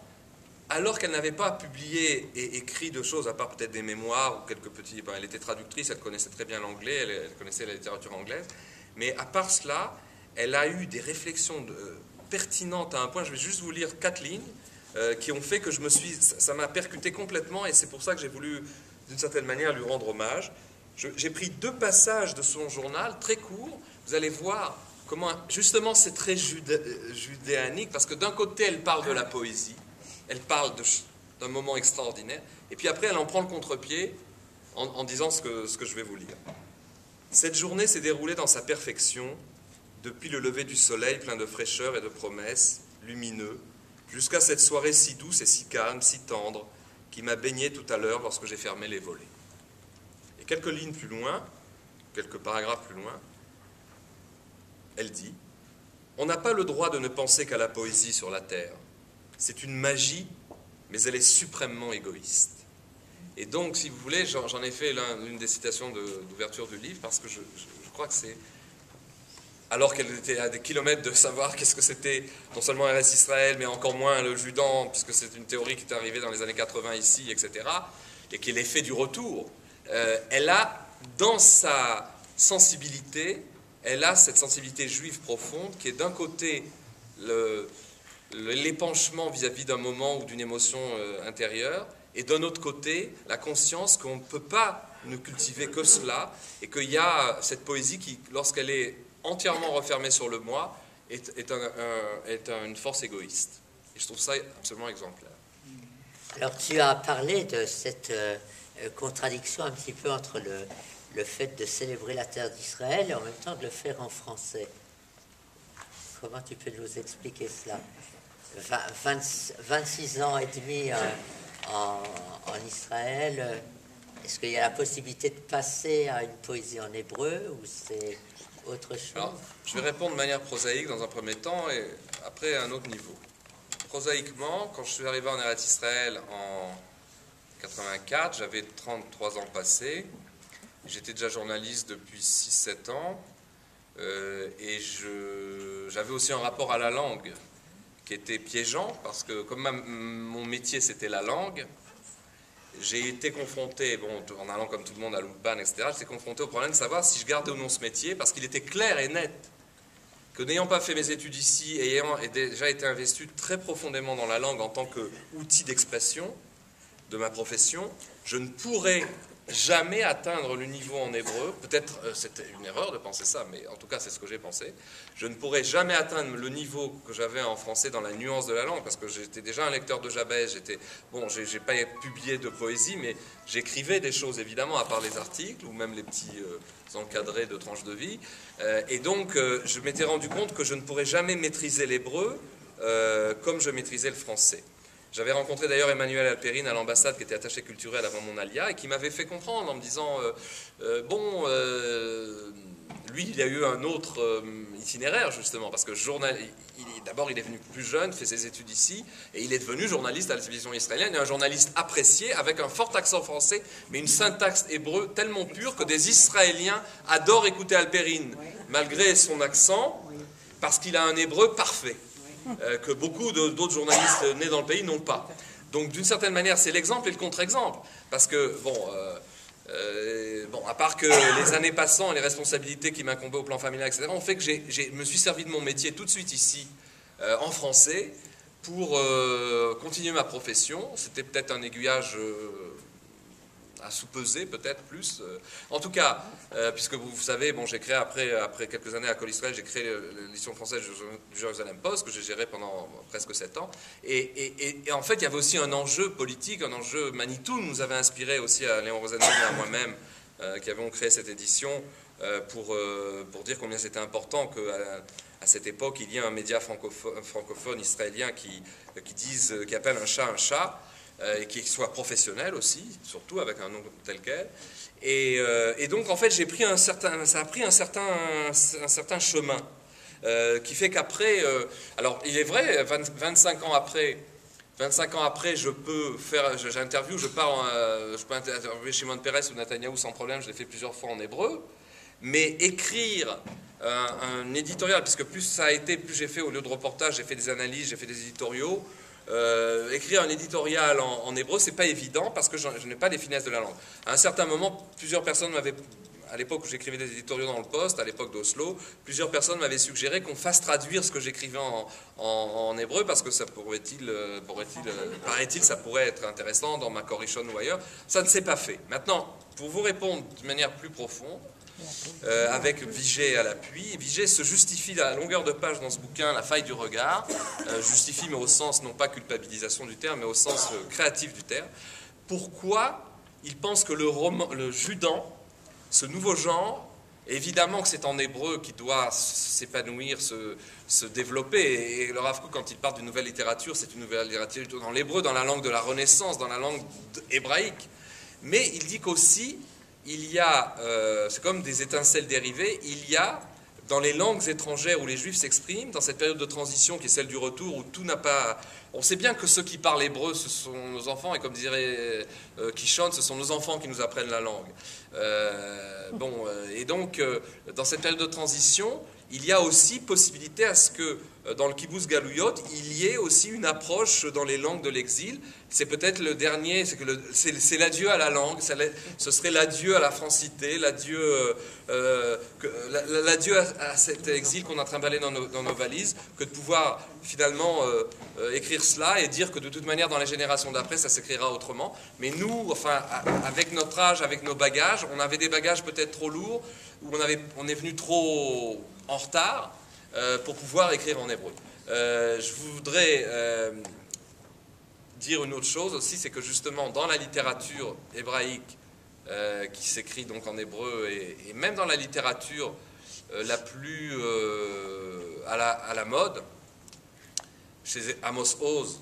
alors qu'elle n'avait pas publié et écrit de choses, à part peut-être des mémoires ou quelques petits... elle était traductrice, elle connaissait très bien l'anglais, elle connaissait la littérature anglaise, mais à part cela, elle a eu des réflexions pertinentes à un point. Je vais juste vous lire 4 lignes qui ont fait que ça m'a percuté complètement, et c'est pour ça que j'ai voulu, d'une certaine manière, lui rendre hommage. J'ai pris 2 passages de son journal, très courts. Vous allez voir comment, justement, c'est très judéanique, parce que d'un côté, elle parle de la poésie, elle parle d'un moment extraordinaire, et puis après, elle en prend le contre-pied en disant ce que je vais vous lire. Cette journée s'est déroulée dans sa perfection, depuis le lever du soleil plein de fraîcheur et de promesses, lumineux, jusqu'à cette soirée si douce et si calme, si tendre, qui m'a baigné tout à l'heure lorsque j'ai fermé les volets. Et quelques lignes plus loin, quelques paragraphes plus loin, elle dit « On n'a pas le droit de ne penser qu'à la poésie sur la terre. C'est une magie, mais elle est suprêmement égoïste. Et donc, si vous voulez, j'en ai fait l'une des citations d'ouverture du livre, parce que je crois que c'est... Alors qu'elle était à des kilomètres de savoir qu'est-ce que c'était, non seulement Eretz Israël, mais encore moins le Judan, puisque c'est une théorie qui est arrivée dans les années 80 ici, etc., et qui est l'effet du retour, elle a, dans sa sensibilité, elle a cette sensibilité juive profonde, qui est d'un côté l'épanchement vis-à-vis d'un moment ou d'une émotion intérieure, et d'un autre côté, la conscience qu'on ne peut pas ne cultiver que cela, et qu'il y a cette poésie qui, lorsqu'elle est entièrement refermée sur le moi, est une force égoïste. Et je trouve ça absolument exemplaire. Alors tu as parlé de cette contradiction un petit peu entre le fait de célébrer la terre d'Israël et en même temps de le faire en français. Comment tu peux nous expliquer cela? 26 ans et demi en Israël, est-ce qu'il y a la possibilité de passer à une poésie en hébreu ou c'est autre chose? Alors, je vais répondre de manière prosaïque dans un premier temps et après à un autre niveau. Prosaïquement, quand je suis arrivé en Eretz Israël en 84, j'avais 33 ans passés. J'étais déjà journaliste depuis 6-7 ans et j'avais aussi un rapport à la langue qui était piégeant parce que comme mon métier c'était la langue, j'ai été confronté, en allant comme tout le monde à l'Ulpan, etc., j'étais confronté au problème de savoir si je gardais ou non ce métier parce qu'il était clair et net que n'ayant pas fait mes études ici et ayant déjà été investi très profondément dans la langue en tant qu'outil d'expression de ma profession, je ne pourrais jamais atteindre le niveau en hébreu. Peut-être c'était une erreur de penser ça, mais en tout cas c'est ce que j'ai pensé. Je ne pourrais jamais atteindre le niveau que j'avais en français dans la nuance de la langue, parce que j'étais déjà un lecteur de Jabez. J'ai pas publié de poésie, mais j'écrivais des choses évidemment, à part les articles ou même les petits encadrés de tranches de vie. Et donc je m'étais rendu compte que je ne pourrais jamais maîtriser l'hébreu comme je maîtrisais le français. J'avais rencontré d'ailleurs Emmanuel Alperine à l'ambassade, qui était attaché culturel avant mon alia, et qui m'avait fait comprendre en me disant lui, il a eu un autre itinéraire, justement, parce que d'abord, il est venu plus jeune, fait ses études ici, et il est devenu journaliste à la télévision israélienne, et un journaliste apprécié, avec un fort accent français, mais une syntaxe hébreu tellement pure que des Israéliens adorent écouter Alperine, malgré son accent, parce qu'il a un hébreu parfait. Que beaucoup d'autres journalistes nés dans le pays n'ont pas. Donc d'une certaine manière, c'est l'exemple et le contre-exemple. Parce que, à part que les années passant et les responsabilités qui m'incombaient au plan familial, etc., ont fait que je me suis servi de mon métier tout de suite ici, en français, pour continuer ma profession. C'était peut-être un aiguillage à sous-peser, peut-être plus. En tout cas, puisque vous savez, j'ai créé après quelques années à Kol Israël, j'ai créé l'édition française du Jérusalem Post, que j'ai géré pendant presque 7 ans. Et en fait, il y avait aussi un enjeu politique, un enjeu Manitou nous avait inspiré aussi à Léon Rosenthal et à moi-même, qui avons créé cette édition, pour dire combien c'était important qu'à cette époque, il y ait un média francophone israélien qui appelle un chat, et qui soit professionnel aussi, surtout avec un nom tel quel. Et donc, en fait, ça a pris un certain chemin, qui fait qu'après, alors il est vrai, 25 ans après, je peux interviewer Shimon Peres ou Netanyahou sans problème, je l'ai fait plusieurs fois en hébreu, mais écrire un éditorial, puisque plus ça a été, plus j'ai fait, au lieu de reportage, j'ai fait des analyses, j'ai fait des éditoriaux. Écrire un éditorial en hébreu, c'est pas évident parce que je n'ai pas les finesses de la langue. À un certain moment, plusieurs personnes m'avaient, à l'époque où j'écrivais des éditoriaux dans le Poste, à l'époque d'Oslo, plusieurs personnes m'avaient suggéré qu'on fasse traduire ce que j'écrivais en hébreu parce que ça paraît-il, ça pourrait être intéressant dans ma Korishon ou ailleurs. Ça ne s'est pas fait. Maintenant, pour vous répondre de manière plus profonde, avec Vigée à l'appui. Vigée se justifie à la longueur de page dans ce bouquin, La faille du regard, justifie mais au sens, non pas culpabilisation du terme, mais au sens créatif du terme. Pourquoi il pense que le Judan, ce nouveau genre, évidemment que c'est en hébreu qui doit s'épanouir, se développer, et le Rav Kook, quand il parle d'une nouvelle littérature, c'est une nouvelle littérature dans l'hébreu, dans la langue de la Renaissance, dans la langue hébraïque, mais il dit qu'aussi il y a, c'est comme des étincelles dérivées, il y a dans les langues étrangères où les Juifs s'expriment, dans cette période de transition qui est celle du retour, où tout n'a pas, On sait bien que ceux qui parlent hébreu, ce sont nos enfants, et comme dirait Kishon, ce sont nos enfants qui nous apprennent la langue. Et donc, dans cette période de transition, il y a aussi possibilité à ce que, dans le kibbutz Galouyot, il y ait aussi une approche dans les langues de l'exil. C'est peut-être le dernier, c'est l'adieu à la langue, ce serait l'adieu à la francité, l'adieu à cet exil qu'on a trimballé dans nos valises, que de pouvoir finalement écrire cela et dire que de toute manière, dans les générations d'après, ça s'écrira autrement. Mais nous, enfin, avec notre âge, avec nos bagages, on avait des bagages peut-être trop lourds, ou on est venu trop en retard pour pouvoir écrire en hébreu. Je voudrais dire une autre chose aussi, c'est que justement dans la littérature hébraïque qui s'écrit donc en hébreu et même dans la littérature la plus à la mode, chez Amos Oz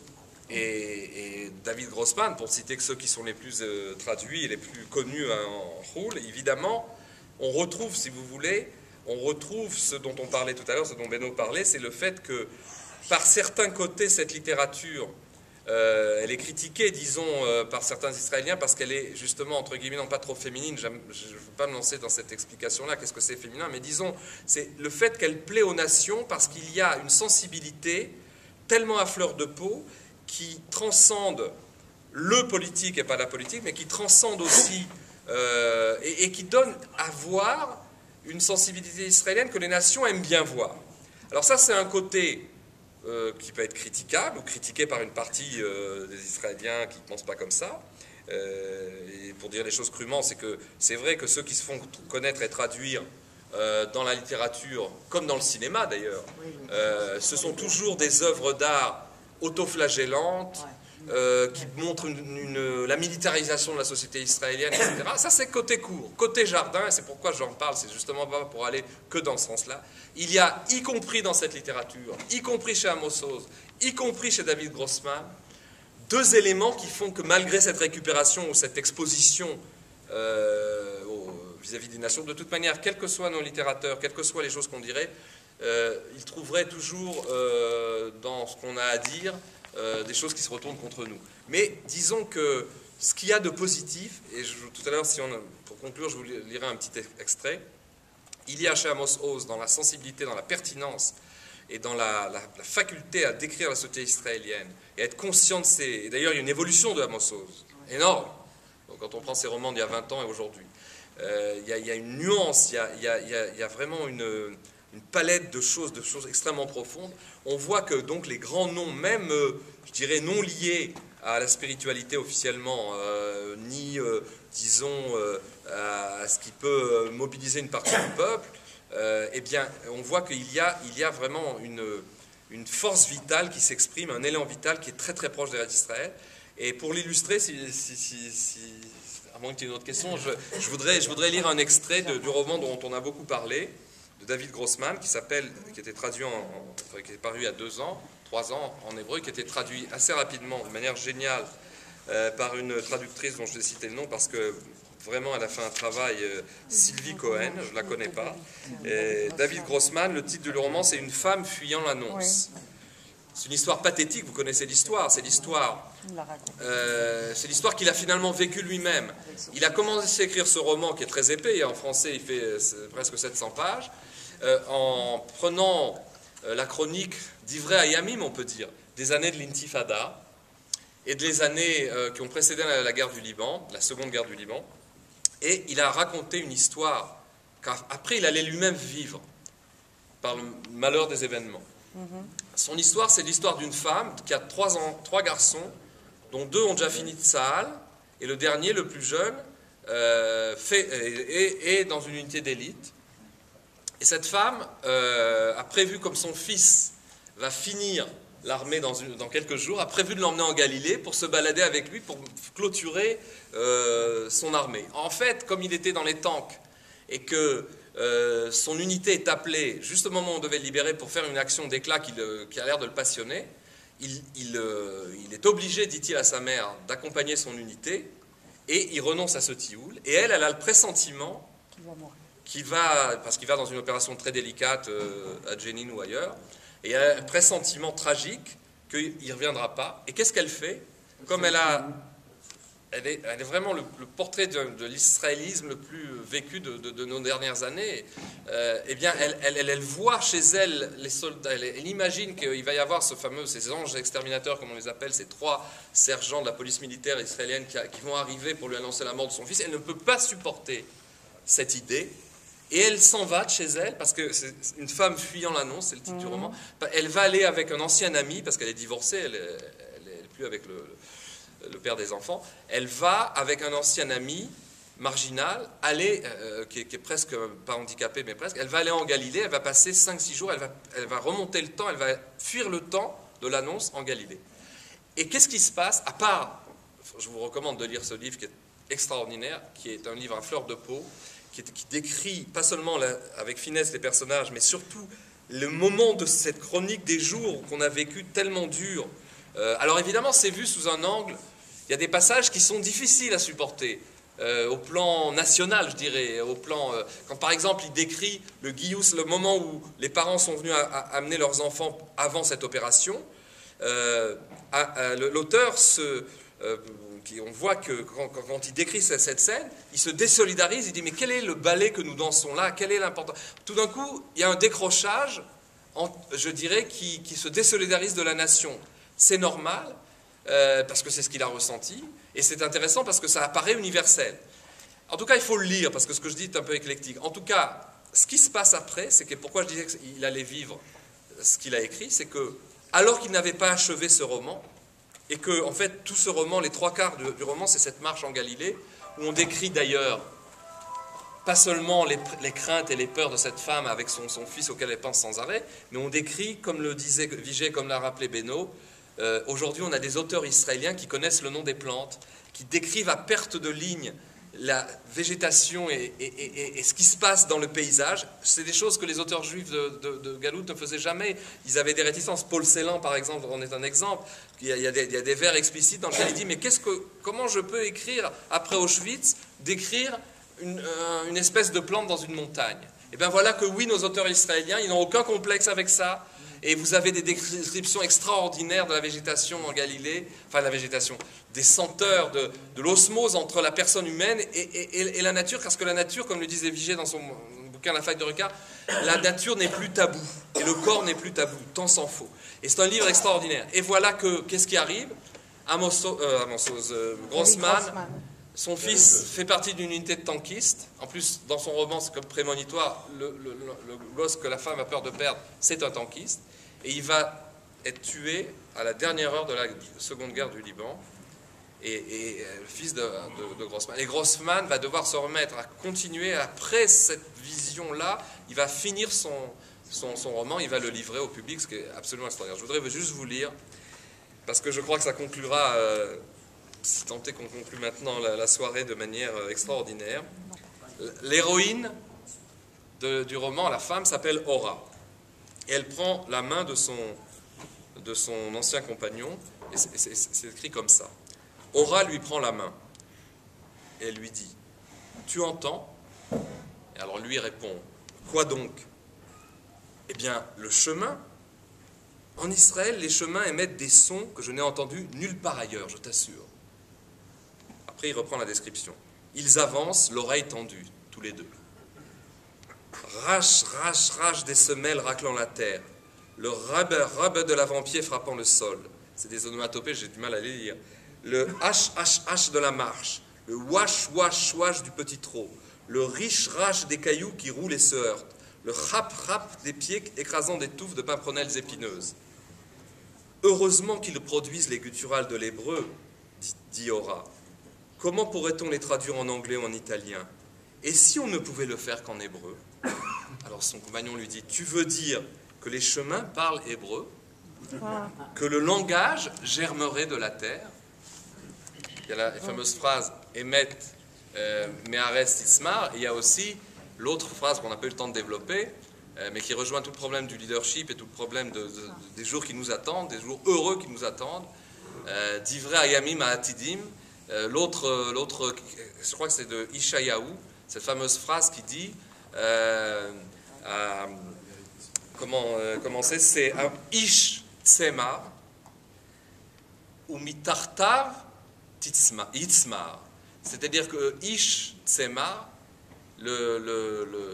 et David Grossman, pour citer que ceux qui sont les plus traduits et les plus connus en roule, évidemment, on retrouve, si vous voulez, ce dont on parlait tout à l'heure, ce dont Beno parlait, c'est le fait que, par certains côtés, cette littérature, elle est critiquée, disons, par certains Israéliens, parce qu'elle est, justement, entre guillemets, non pas trop féminine. Je ne veux pas me lancer dans cette explication-là, qu'est-ce que c'est féminin, mais disons, c'est le fait qu'elle plaît aux nations, parce qu'il y a une sensibilité tellement à fleur de peau, qui transcende le politique et pas la politique, mais qui transcende aussi, et qui donne à voir une sensibilité israélienne que les nations aiment bien voir. Alors ça, c'est un côté qui peut être critiquable, ou critiqué par une partie des Israéliens qui ne pensent pas comme ça. Et pour dire les choses crûment, c'est que c'est vrai que ceux qui se font connaître et traduire dans la littérature, comme dans le cinéma d'ailleurs, ce sont toujours des œuvres d'art autoflagellantes, qui montrent la militarisation de la société israélienne, etc. Ça, c'est côté court. Côté jardin, et c'est pourquoi j'en parle, c'est justement pas pour aller que dans ce sens-là. Il y a, y compris dans cette littérature, y compris chez Amos Oz, y compris chez David Grossman, deux éléments qui font que malgré cette récupération ou cette exposition vis-à-vis des nations, de toute manière, quels que soient nos littérateurs, quelles que soient les choses qu'on dirait, ils trouveraient toujours dans ce qu'on a à dire des choses qui se retournent contre nous. Mais disons que ce qu'il y a de positif, et tout à l'heure, pour conclure, je vous lirai un petit extrait, il y a chez Amos Oz, dans la sensibilité, dans la pertinence, et dans la faculté à décrire la société israélienne, et à être conscient de et d'ailleurs, il y a une évolution de Amos Oz, énorme. Donc, quand on prend ses romans d'il y a 20 ans et aujourd'hui, il y a une nuance, il y a vraiment une palette de choses extrêmement profondes. On voit que donc les grands noms, même, je dirais, non liés à la spiritualité officiellement, ni, disons, à ce qui peut mobiliser une partie du peuple, eh bien, on voit qu'il y a vraiment une force vitale qui s'exprime, un élan vital qui est très très proche d'Eretz Israël. Et pour l'illustrer, à moins que tu aies une autre question, je voudrais lire un extrait du roman dont on a beaucoup parlé, de David Grossman, qui était traduit qui est paru il y a 2 ans, 3 ans en hébreu, qui était traduit assez rapidement, de manière géniale, par une traductrice dont je vais citer le nom parce que vraiment elle a fait un travail, Sylvie Cohen, je ne la connais pas. Et David Grossman, le titre du roman, c'est Une femme fuyant l'annonce. C'est une histoire pathétique, vous connaissez l'histoire, c'est l'histoire qu'il a finalement vécue lui-même. Il a commencé à écrire ce roman qui est très épais, et en français il fait presque 700 pages, en prenant la chronique d'Ivrei Hayamim, on peut dire, des années de l'Intifada, et des années qui ont précédé la guerre du Liban, la seconde guerre du Liban, et il a raconté une histoire qu'après il allait lui-même vivre, par le malheur des événements. Son histoire, c'est l'histoire d'une femme qui a 3 garçons, dont 2 ont déjà fini de Tsahal, et le dernier, le plus jeune, est dans une unité d'élite. Et cette femme a prévu, comme son fils va finir l'armée dans quelques jours, a prévu de l'emmener en Galilée pour se balader avec lui, pour clôturer son armée. En fait, comme il était dans les tanks, et que son unité est appelée, juste au moment où on devait le libérer, pour faire une action d'éclat qui a l'air de le passionner, il est obligé, dit-il à sa mère, d'accompagner son unité, et il renonce à ce tioul. Et elle a le pressentiment parce qu'il va dans une opération très délicate à Jenin ou ailleurs, et elle a le pressentiment tragique qu'il ne reviendra pas. Et qu'est-ce qu'elle fait? Comme elle est vraiment le portrait de l'israélisme le plus vécu de nos dernières années. Eh bien, elle voit chez elle les soldats, elle imagine qu'il va y avoir ces anges exterminateurs, comme on les appelle, ces 3 sergents de la police militaire israélienne qui vont arriver pour lui annoncer la mort de son fils. Elle ne peut pas supporter cette idée. Et elle s'en va de chez elle, parce que c'est une femme fuyant l'annonce, c'est le titre du roman. Elle va aller avec un ancien ami, parce qu'elle est divorcée, elle n'est plus avec le père des enfants. Elle va avec un ancien ami marginal, qui est presque, pas handicapé, mais presque. Elle va aller en Galilée, elle va passer 5-6 jours, elle va remonter le temps, elle va fuir le temps de l'annonce en Galilée. Et qu'est-ce qui se passe? À part, je vous recommande de lire ce livre qui est extraordinaire, qui est un livre à fleur de peau, qui décrit pas seulement avec finesse les personnages, mais surtout le moment de cette chronique des jours qu'on a vécu tellement dur. Alors évidemment, c'est vu sous un angle, il y a des passages qui sont difficiles à supporter, au plan national, je dirais, quand par exemple il décrit le guillous, le moment où les parents sont venus amener leurs enfants avant cette opération, l'auteur on voit que quand il décrit cette scène, il se désolidarise, il dit mais quel est le ballet que nous dansons là, quelle est l'importance? Tout d'un coup, il y a un décrochage, je dirais, qui se désolidarise de la nation. C'est normal, parce que c'est ce qu'il a ressenti, et c'est intéressant parce que ça apparaît universel. En tout cas, il faut le lire, parce que ce que je dis est un peu éclectique. En tout cas, ce qui se passe après, c'est que pourquoi je disais qu'il allait vivre ce qu'il a écrit, c'est que, alors qu'il n'avait pas achevé ce roman, et que, en fait, tout ce roman, les 3/4 du roman, c'est cette marche en Galilée, où on décrit d'ailleurs pas seulement les craintes et les peurs de cette femme avec son fils auquel elle pense sans arrêt, mais on décrit, comme le disait Vigée, comme l'a rappelé Beno, aujourd'hui on a des auteurs israéliens qui connaissent le nom des plantes, qui décrivent à perte de ligne la végétation et ce qui se passe dans le paysage. C'est des choses que les auteurs juifs de Galout ne faisaient jamais. Ils avaient des réticences. Paul Celan, par exemple, en est un exemple. Il y a des vers explicites dans lesquels il dit « Mais comment je peux écrire, après Auschwitz, décrire une espèce de plante dans une montagne ?» Et bien voilà que oui, nos auteurs israéliens, ils n'ont aucun complexe avec ça. Et vous avez des descriptions extraordinaires de la végétation en Galilée, enfin la végétation, des senteurs de l'osmose entre la personne humaine et la nature, parce que la nature, comme le disait Vigée dans son bouquin La faille de Ricard, la nature n'est plus tabou, et le corps n'est plus tabou, tant s'en faut. Et c'est un livre extraordinaire. Et voilà qu'est-ce qui arrive? Grossman, son fils fait partie d'une unité de tankistes. En plus, dans son roman, c'est comme prémonitoire, le gosse que la femme a peur de perdre, c'est un tankiste. Et il va être tué à la dernière heure de la Seconde Guerre du Liban. Et le fils de Grossman. Et Grossman va devoir se remettre à continuer, après cette vision-là, il va finir son roman, il va le livrer au public, ce qui est absolument extraordinaire. Je voudrais juste vous lire, parce que je crois que ça conclura... si tant est qu'on conclut maintenant la soirée de manière extraordinaire. L'héroïne du roman, la femme, s'appelle Ora. Et elle prend la main de son ancien compagnon, et c'est écrit comme ça. Ora lui prend la main, et elle lui dit « Tu entends ?» Et alors lui répond « Quoi donc ?» Eh bien, le chemin. En Israël, les chemins émettent des sons que je n'ai entendus nulle part ailleurs, je t'assure. Après, il reprend la description. Ils avancent, l'oreille tendue, tous les deux. Rache, rache, rache des semelles raclant la terre. Le rub de l'avant-pied frappant le sol. C'est des onomatopées, j'ai du mal à les lire. Le hache, hache, hache de la marche. Le wash, wash, wash du petit trot. Le riche, rache des cailloux qui roulent et se heurtent. Le rap, rap des pieds écrasant des touffes de pimprenelles épineuses. Heureusement qu'ils produisent les gutturales de l'hébreu, dit Ora. Comment pourrait-on les traduire en anglais ou en italien? Et si on ne pouvait le faire qu'en hébreu? Alors son compagnon lui dit, tu veux dire que les chemins parlent hébreu? Que le langage germerait de la terre? Il y a la fameuse phrase « Emet me'ares tismar » et il y a aussi l'autre phrase qu'on n'a pas eu le temps de développer, mais qui rejoint tout le problème du leadership et tout le problème des jours qui nous attendent, des jours heureux qui nous attendent. Divrei ayamim ha'atidim. L'autre, je crois que c'est de Ishayahu, cette fameuse phrase qui dit comment c'est un ish tsema, ou mitartav itzmar. C'est-à-dire que ish tsemar,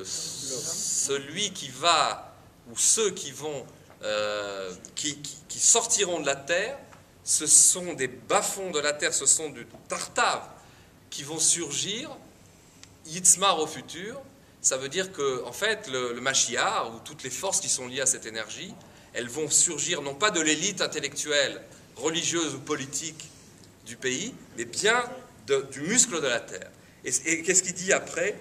celui qui va, ou ceux qui vont, qui sortiront de la terre, ce sont des bas-fonds de la terre, ce sont du tartav qui vont surgir, yitzmar au futur. Ça veut dire que, en fait, le Mashiach, ou toutes les forces qui sont liées à cette énergie, elles vont surgir non pas de l'élite intellectuelle, religieuse ou politique du pays, mais bien du muscle de la terre. Et qu'est-ce qu'il dit après?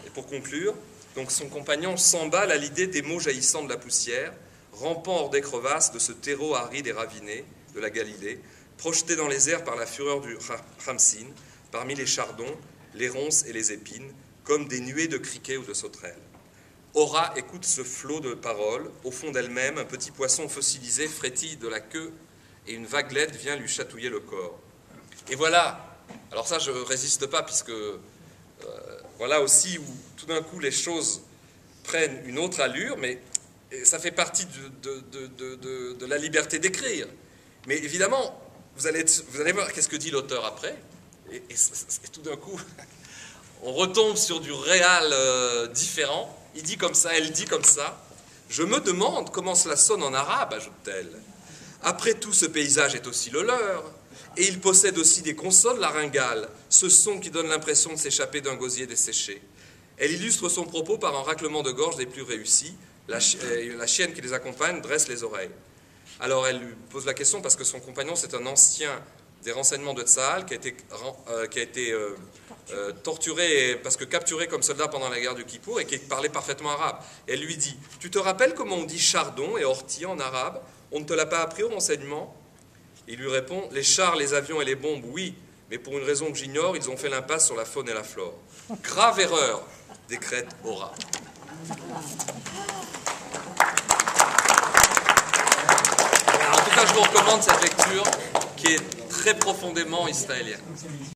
Et pour conclure, donc son compagnon s'emballe à l'idée des mots jaillissant de la poussière, rampant hors des crevasses de ce terreau aride et raviné de la Galilée, projeté dans les airs par la fureur du Khamsin, parmi les chardons, les ronces et les épines, comme des nuées de criquets ou de sauterelles. Ora écoute ce flot de paroles. Au fond d'elle-même, un petit poisson fossilisé frétille de la queue et une vaguelette vient lui chatouiller le corps. Et voilà, alors ça je ne résiste pas puisque voilà aussi où tout d'un coup les choses prennent une autre allure, mais ça fait partie de la liberté d'écrire. Mais évidemment, vous allez voir qu'est-ce que dit l'auteur après, et tout d'un coup, on retombe sur du réel différent. Il dit comme ça, elle dit comme ça. Je me demande comment cela sonne en arabe, ajoute-t-elle. Après tout, ce paysage est aussi le leur. Et il possède aussi des consonnes laryngales, ce son qui donne l'impression de s'échapper d'un gosier desséché. Elle illustre son propos par un raclement de gorge des plus réussis. La chienne qui les accompagne dresse les oreilles. Alors elle lui pose la question parce que son compagnon, c'est un ancien des renseignements de Tsahal qui a été torturé, parce que capturé comme soldat pendant la guerre du Kippour et qui parlait parfaitement arabe. Et elle lui dit, tu te rappelles comment on dit chardon et ortie en arabe? On ne te l'a pas appris au renseignement? Il lui répond, les chars, les avions et les bombes, oui, mais pour une raison que j'ignore, ils ont fait l'impasse sur la faune et la flore. Grave erreur, décrète Ora. En tout cas, je vous recommande cette lecture qui est très profondément israélienne.